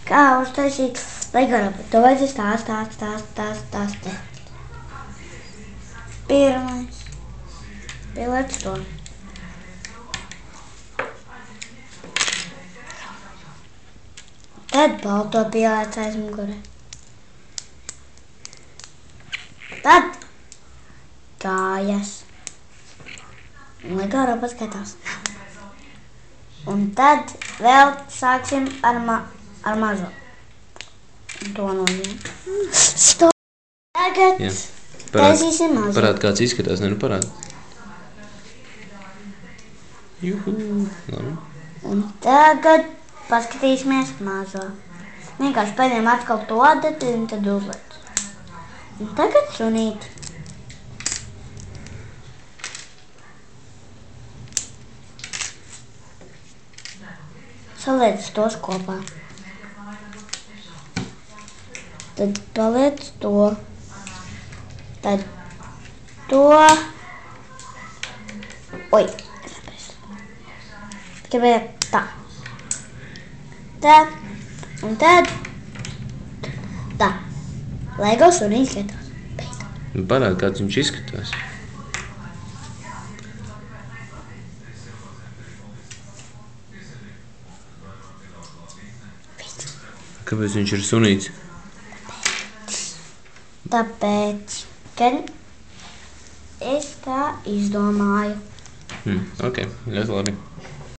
Kā uztaisīt Lego robotu? To vajadzēs stāst. Pirmais. Pieliec to. Tad balto pieliec aiz mugure. Tad kājas. Un Lego robots skatās. Un tad vēl sāksim ar mazo. Un to nozīm. Stop! Tagad taisīsim mazo. Parād, kāds izskatās, ne? Nu parād. Juhu! Labi. Un tagad paskatīsimies mazo. Vienkārši pēdējiem atkal to adati un tad uzliec. Un tagad sunīti. Saliec tos kopā. Tad paliec to. Tad to. Oi. Tikai tā. Tā. Un tad. Tā. Lego sunīti skatās. Parād, kāds viņš izskatās. Kāpēc viņš ir sunīts? Tāpēc, kad es tā izdomāju. Ok, ļoti labi.